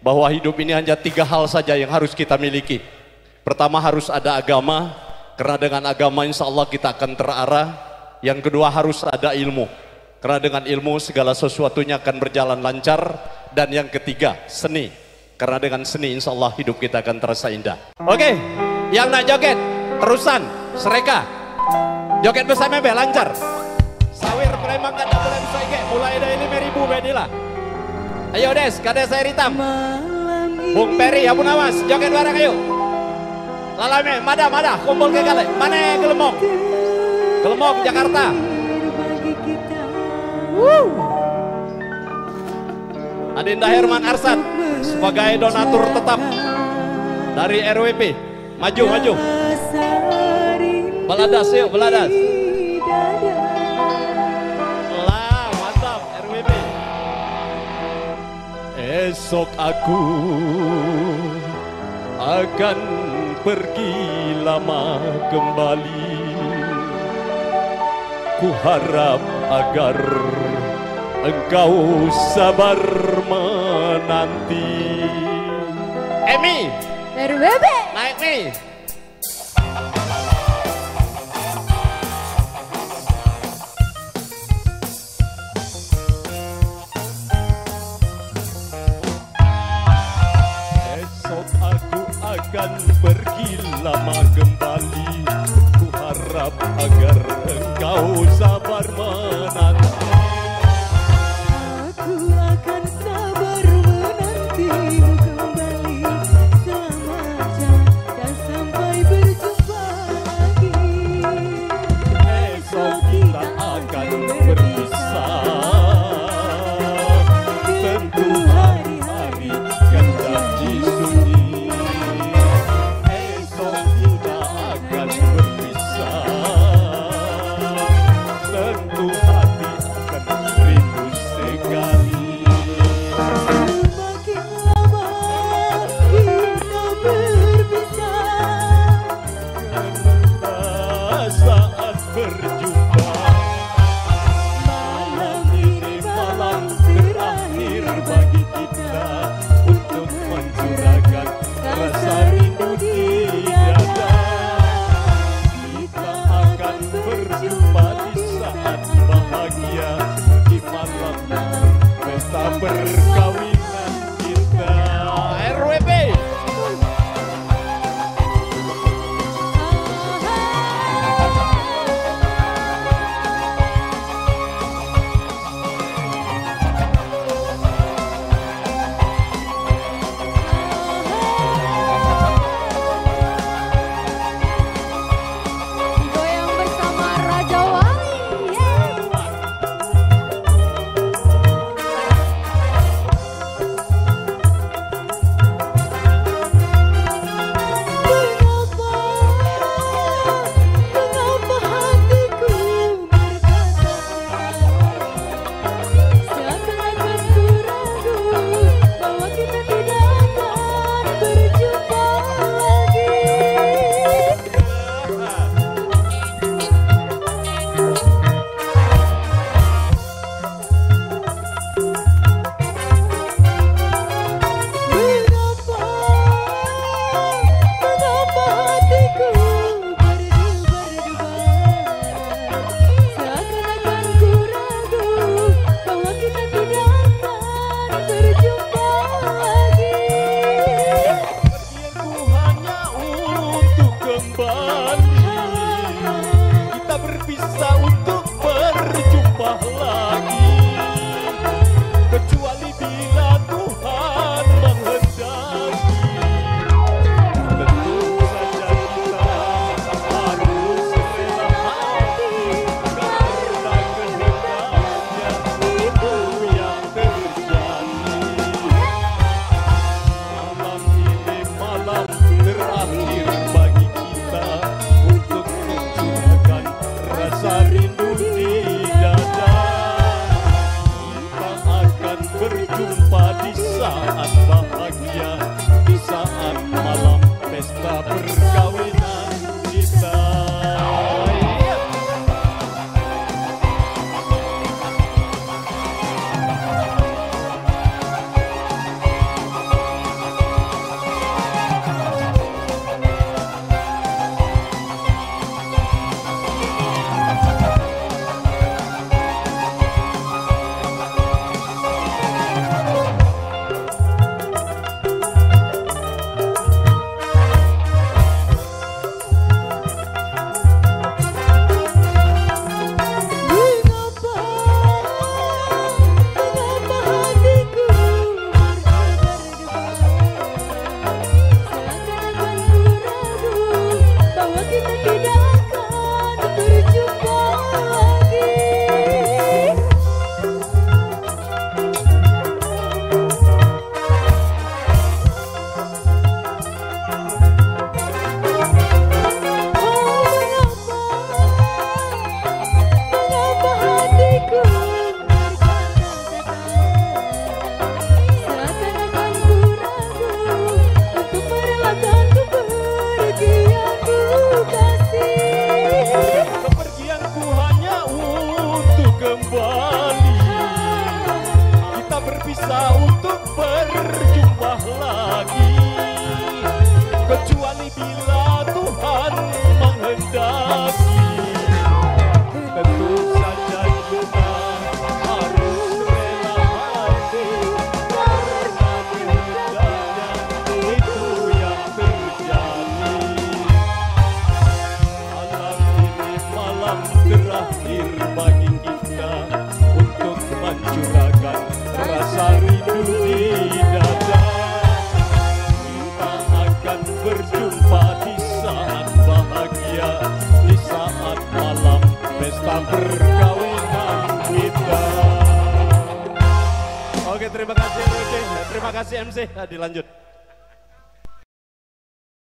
bahwa hidup ini hanya 3 hal saja yang harus kita miliki. Pertama, harus ada agama, karena dengan agama insya Allah kita akan terarah. Yang kedua, harus ada ilmu, karena dengan ilmu segala sesuatunya akan berjalan lancar. Dan yang ketiga, seni, karena dengan seni insya Allah hidup kita akan terasa indah. Oke, yang nak joget terusan sereka joget bersama be lancar. Sawir preman kada boleh bisa ike, mulai dari 5.000 bedilah. Ayo Des, kade saya hitam. Bung Peri, Abu Nawas, joget bareng ayo. Lalame, mada, kumpul ke kale. Mana Gelemong? Gelemong, Jakarta. Adinda Herman Arsad sebagai donatur tetap dari RWP. Maju. Beladas yuk, beladas. Lah, mantap RWP. Esok aku akan pergi lama kembali. Ku harap agar engkau sabar menanti. Emi RWB naik nih. Esok aku akan pergi lama kembali. Ku harap agar engkau sabar menanti. Aku akan sabar menantimu kembali selama dan sampai berjumpa lagi. Esok kita akan berpisah. Tentu hari-hari kan janji sunyi. Esok kita akan berpisah. Tentu hati akan rindu sekali. Semakin lama kita berpisah, Saat berjumpa malam ini malam terakhir bagi kita untuk mencurahkan rasa rindu di dada. Kita akan berjumpa di saat bahagia, di malam pesta perkawinan kita. RWP goyang bersama Raja Wali. Kenapa hatiku berkata seakan-akan ku ragu bahwa kita tidak akan berjumpa lagi. Mengapa hatiku berdebar-debar seakan-akan ku ragu bahwa kita tidak akan berjumpa lagi. Pergianku hanya untuk kembali. Kita berpisah untuk berjumpa lagi. Kecuali bila Tuhan menghendaki. Tentu saja kita harus rela hati karena kehendaknya itu yang terjadi. Malam ini malam terakhir bagi kita untuk mencurahkan rasa rindu di dada. Kita akan berjumpa di saat bahagia, di saat malam pesta perkawinan kita. kasih MC. Dilanjut.